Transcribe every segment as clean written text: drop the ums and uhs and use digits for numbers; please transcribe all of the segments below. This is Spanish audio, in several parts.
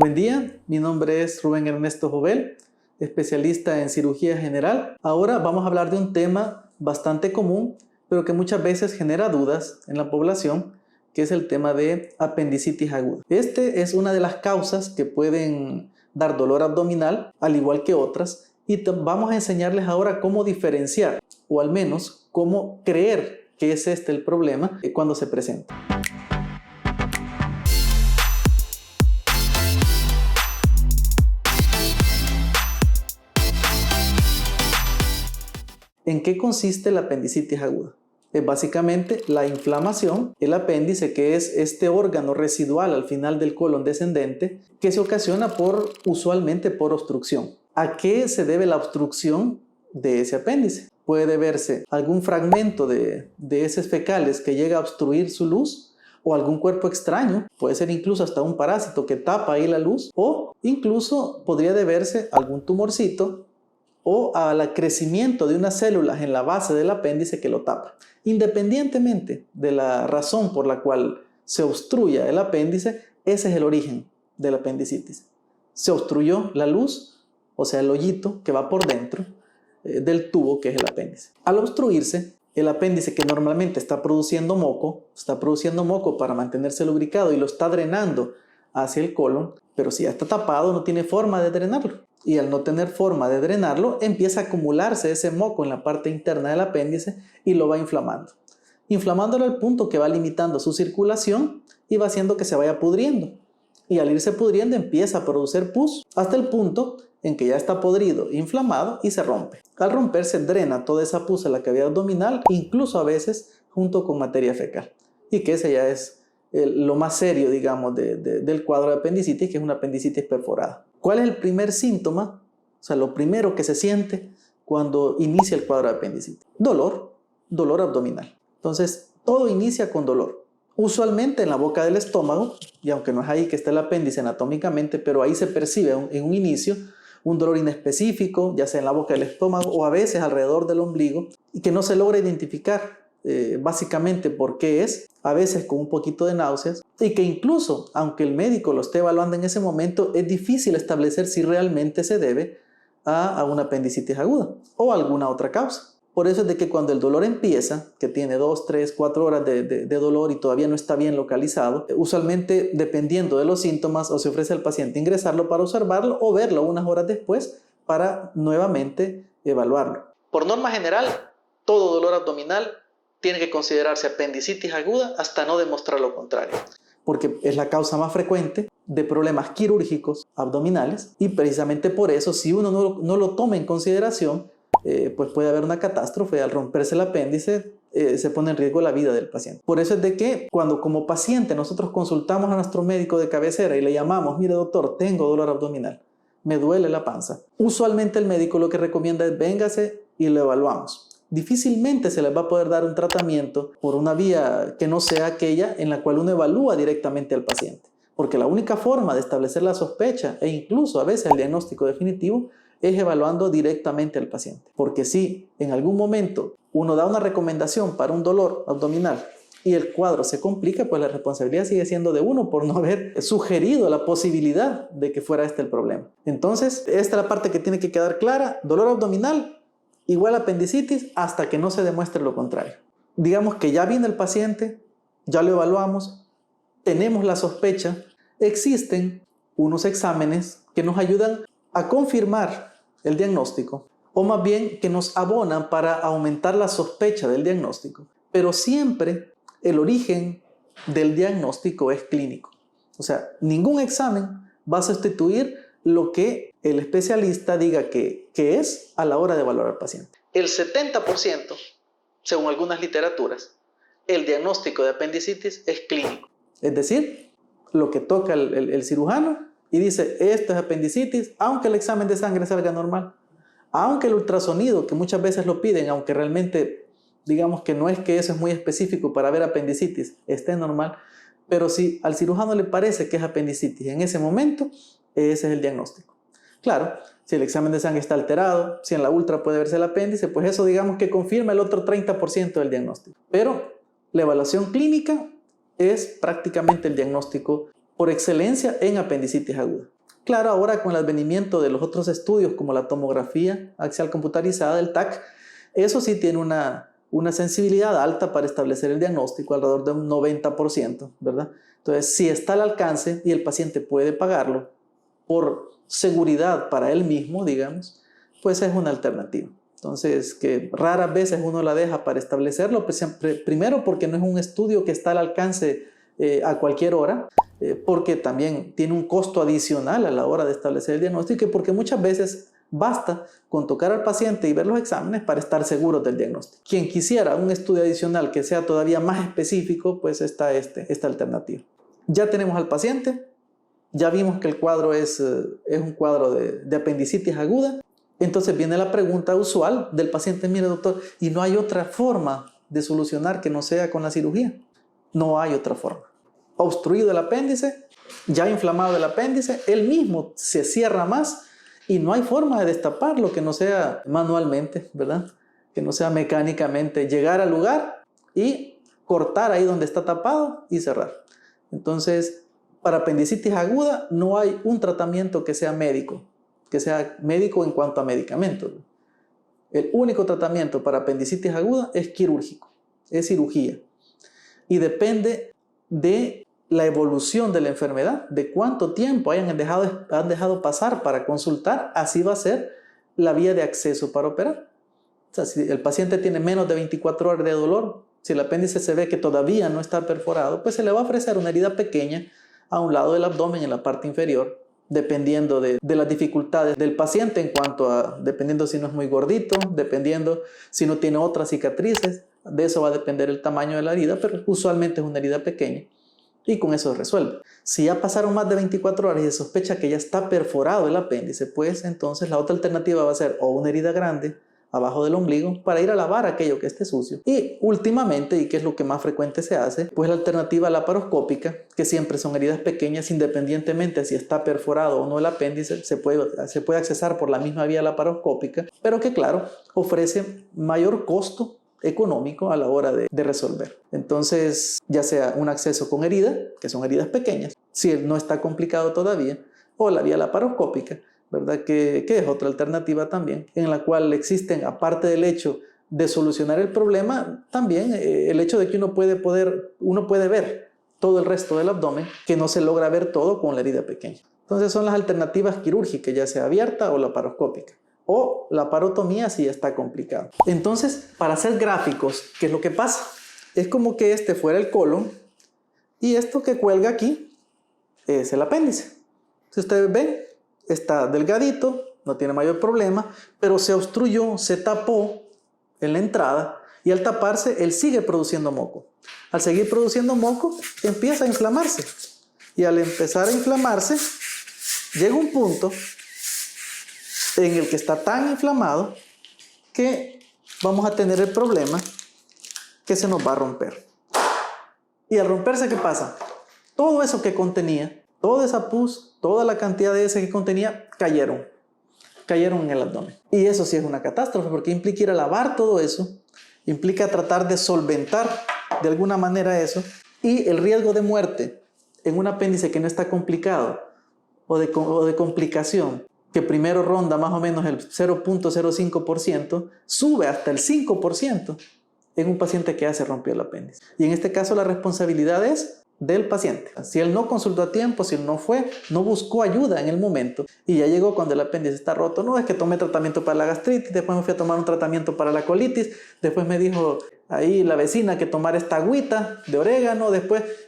Buen día, mi nombre es Rubén Ernesto Jovel, especialista en cirugía general. Ahora vamos a hablar de un tema bastante común, pero que muchas veces genera dudas en la población, que es el tema de apendicitis aguda. Este es una de las causas que pueden dar dolor abdominal, al igual que otras, y vamos a enseñarles ahora cómo diferenciar, o al menos cómo creer que es este el problema cuando se presenta. ¿En qué consiste la apendicitis aguda? Es básicamente la inflamación del apéndice, que es este órgano residual al final del colon descendente, que se ocasiona usualmente por obstrucción. ¿A qué se debe la obstrucción de ese apéndice? Puede deberse a algún fragmento de heces fecales que llega a obstruir su luz, o algún cuerpo extraño, puede ser incluso hasta un parásito que tapa ahí la luz, o incluso podría deberse a algún tumorcito o al crecimiento de unas células en la base del apéndice que lo tapa. Independientemente de la razón por la cual se obstruya el apéndice, ese es el origen de la apendicitis. Se obstruyó la luz, o sea, el hoyito que va por dentro del tubo que es el apéndice. Al obstruirse, el apéndice, que normalmente está produciendo moco para mantenerse lubricado y lo está drenando hacia el colon, pero si ya está tapado no tiene forma de drenarlo. Y al no tener forma de drenarlo, empieza a acumularse ese moco en la parte interna del apéndice y lo va inflamando. Inflamándolo al punto que va limitando su circulación y va haciendo que se vaya pudriendo. Y al irse pudriendo empieza a producir pus hasta el punto en que ya está podrido, inflamado y se rompe. Al romperse drena toda esa pus a la cavidad abdominal, incluso a veces junto con materia fecal. Y que ese ya es lo más serio, digamos, del cuadro de apendicitis, que es una apendicitis perforada. ¿Cuál es el primer síntoma? O sea, lo primero que se siente cuando inicia el cuadro de apendicitis. Dolor abdominal. Entonces, todo inicia con dolor. Usualmente en la boca del estómago, y aunque no es ahí que está el apéndice anatómicamente, pero ahí se percibe en un inicio un dolor inespecífico, ya sea en la boca del estómago o a veces alrededor del ombligo, y que no se logra identificar básicamente por qué es, a veces con un poquito de náuseas, y que incluso, aunque el médico lo esté evaluando en ese momento, es difícil establecer si realmente se debe a una apendicitis aguda o a alguna otra causa. Por eso es de que cuando el dolor empieza, que tiene 2, 3, 4 horas de dolor y todavía no está bien localizado, usualmente dependiendo de los síntomas, o se ofrece al paciente ingresarlo para observarlo o verlo unas horas después para nuevamente evaluarlo. Por norma general, todo dolor abdominal tiene que considerarse apendicitis aguda hasta no demostrar lo contrario, porque es la causa más frecuente de problemas quirúrgicos abdominales, y precisamente por eso, si uno no lo toma en consideración, pues puede haber una catástrofe. Al romperse el apéndice se pone en riesgo la vida del paciente. Por eso es de que cuando como paciente nosotros consultamos a nuestro médico de cabecera y le llamamos: mire doctor, tengo dolor abdominal, me duele la panza, usualmente el médico lo que recomienda es: véngase y lo evaluamos. Difícilmente se les va a poder dar un tratamiento por una vía que no sea aquella en la cual uno evalúa directamente al paciente, porque la única forma de establecer la sospecha e incluso a veces el diagnóstico definitivo es evaluando directamente al paciente. Porque si en algún momento uno da una recomendación para un dolor abdominal y el cuadro se complica, pues la responsabilidad sigue siendo de uno por no haber sugerido la posibilidad de que fuera este el problema. Entonces, esta es la parte que tiene que quedar clara: dolor abdominal igual apendicitis hasta que no se demuestre lo contrario. Digamos que ya viene el paciente, ya lo evaluamos, tenemos la sospecha, existen unos exámenes que nos ayudan a confirmar el diagnóstico, o más bien que nos abonan para aumentar la sospecha del diagnóstico. Pero siempre el origen del diagnóstico es clínico. O sea, ningún examen va a sustituir lo que el especialista diga que es a la hora de evaluar al paciente. El 70%, según algunas literaturas, el diagnóstico de apendicitis es clínico. Es decir, lo que toca el cirujano y dice: esto es apendicitis, aunque el examen de sangre salga normal, aunque el ultrasonido, que muchas veces lo piden, aunque realmente digamos que no es que eso es muy específico para ver apendicitis, esté normal, pero si al cirujano le parece que es apendicitis en ese momento, ese es el diagnóstico. Claro, si el examen de sangre está alterado, si en la ultra puede verse el apéndice, pues eso digamos que confirma el otro 30% del diagnóstico. Pero la evaluación clínica es prácticamente el diagnóstico por excelencia en apendicitis aguda. Claro, ahora con el advenimiento de los otros estudios como la tomografía axial computarizada, el TAC, eso sí tiene una sensibilidad alta para establecer el diagnóstico, alrededor de un 90%, ¿verdad? Entonces, si está al alcance y el paciente puede pagarlo por seguridad para él mismo, digamos, pues es una alternativa. Entonces, que raras veces uno la deja para establecerlo, pues siempre, primero porque no es un estudio que está al alcance a cualquier hora, porque también tiene un costo adicional a la hora de establecer el diagnóstico y porque muchas veces basta con tocar al paciente y ver los exámenes para estar seguros del diagnóstico. Quien quisiera un estudio adicional que sea todavía más específico, pues está esta alternativa. Ya tenemos al paciente, ya vimos que el cuadro es un cuadro de apendicitis aguda. Entonces viene la pregunta usual del paciente: mire doctor, ¿y no hay otra forma de solucionar que no sea con la cirugía? No hay otra forma. Obstruido el apéndice, ya inflamado el apéndice, él mismo se cierra más y no hay forma de destaparlo que no sea manualmente, ¿verdad? Que no sea mecánicamente llegar al lugar y cortar ahí donde está tapado y cerrar. Entonces, para apendicitis aguda no hay un tratamiento que sea médico en cuanto a medicamentos. El único tratamiento para apendicitis aguda es quirúrgico, es cirugía. Y depende de la evolución de la enfermedad, de cuánto tiempo han dejado pasar para consultar, así va a ser la vía de acceso para operar. O sea, si el paciente tiene menos de 24 horas de dolor, si el apéndice se ve que todavía no está perforado, pues se le va a ofrecer una herida pequeña a un lado del abdomen, en la parte inferior, dependiendo de las dificultades del paciente en cuanto a, dependiendo si no es muy gordito, dependiendo si no tiene otras cicatrices, de eso va a depender el tamaño de la herida, pero usualmente es una herida pequeña y con eso se resuelve. Si ya pasaron más de 24 horas y se sospecha que ya está perforado el apéndice, pues entonces la otra alternativa va a ser o una herida grande abajo del ombligo para ir a lavar aquello que esté sucio. Y últimamente, y que es lo que más frecuente se hace, pues la alternativa laparoscópica, que siempre son heridas pequeñas, independientemente si está perforado o no el apéndice, se puede accesar por la misma vía laparoscópica, pero que claro, ofrece mayor costo económico a la hora de resolver. Entonces, ya sea un acceso con herida, que son heridas pequeñas, si no está complicado todavía, o la vía laparoscópica, ¿verdad? Que es otra alternativa también, en la cual existen, aparte del hecho de solucionar el problema, también el hecho de que uno puede ver todo el resto del abdomen, que no se logra ver todo con la herida pequeña. Entonces son las alternativas quirúrgicas, ya sea abierta o laparoscópica, o laparotomía si está complicado. Entonces, para hacer gráficos, ¿qué es lo que pasa? Es como que este fuera el colon y esto que cuelga aquí es el apéndice. Si ustedes ven, está delgadito, no tiene mayor problema, pero se obstruyó, se tapó en la entrada y al taparse él sigue produciendo moco. Al seguir produciendo moco empieza a inflamarse y al empezar a inflamarse llega un punto en el que está tan inflamado que vamos a tener el problema que se nos va a romper. Y al romperse, ¿qué pasa? Todo eso que contenía, toda esa pus, toda la cantidad de ese que contenía, cayeron en el abdomen. Y eso sí es una catástrofe, porque implica ir a lavar todo eso, implica tratar de solventar de alguna manera eso, y el riesgo de muerte en un apéndice que no está complicado o de complicación, que primero ronda más o menos el 0.05%, sube hasta el 5% en un paciente que ya se rompió el apéndice. Y en este caso la responsabilidad es del paciente. Si él no consultó a tiempo, si él no buscó ayuda en el momento y ya llegó cuando el apéndice está roto, no, es que tomé tratamiento para la gastritis, después me fui a tomar un tratamiento para la colitis, después me dijo ahí la vecina que tomar esta agüita de orégano,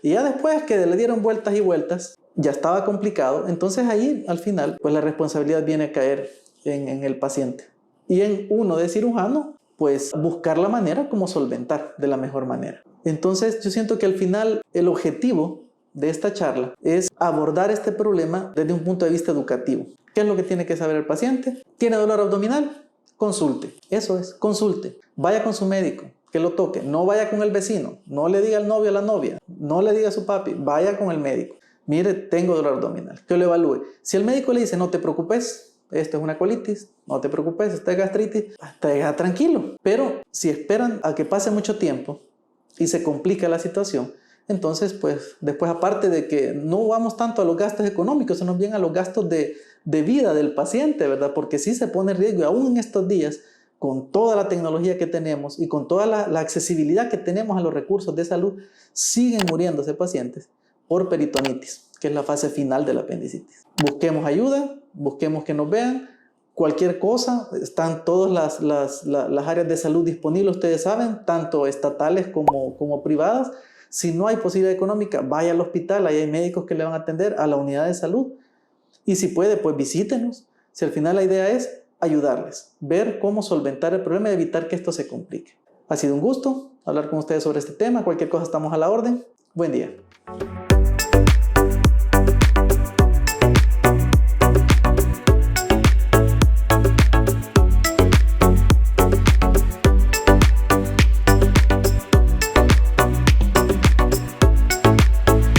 y ya después que le dieron vueltas y vueltas, ya estaba complicado. Entonces ahí al final pues la responsabilidad viene a caer en el paciente y en uno de cirujano, pues buscar la manera como solventar de la mejor manera. Entonces yo siento que al final el objetivo de esta charla es abordar este problema desde un punto de vista educativo. ¿Qué es lo que tiene que saber el paciente? ¿Tiene dolor abdominal? Consulte. Eso es, consulte. Vaya con su médico, que lo toque. No vaya con el vecino, no le diga al novio o a la novia, no le diga a su papi, vaya con el médico. Mire, tengo dolor abdominal, que lo evalúe. Si el médico le dice, no te preocupes, esto es una colitis, no te preocupes, esto es gastritis, está tranquilo. Pero si esperan a que pase mucho tiempo y se complica la situación, Entonces, pues después aparte de que no vamos tanto a los gastos económicos, sino bien a los gastos de vida del paciente, ¿verdad? Porque sí se pone en riesgo, aún en estos días, con toda la tecnología que tenemos y con toda la accesibilidad que tenemos a los recursos de salud, siguen muriéndose pacientes por peritonitis, que es la fase final de la apendicitis. Busquemos ayuda, busquemos que nos vean. Cualquier cosa, están todas las áreas de salud disponibles, ustedes saben, tanto estatales como privadas. Si no hay posibilidad económica, vaya al hospital, ahí hay médicos que le van a atender, a la unidad de salud. Y si puede, pues visítenos. Si al final la idea es ayudarles, ver cómo solventar el problema y evitar que esto se complique. Ha sido un gusto hablar con ustedes sobre este tema. Cualquier cosa estamos a la orden. Buen día.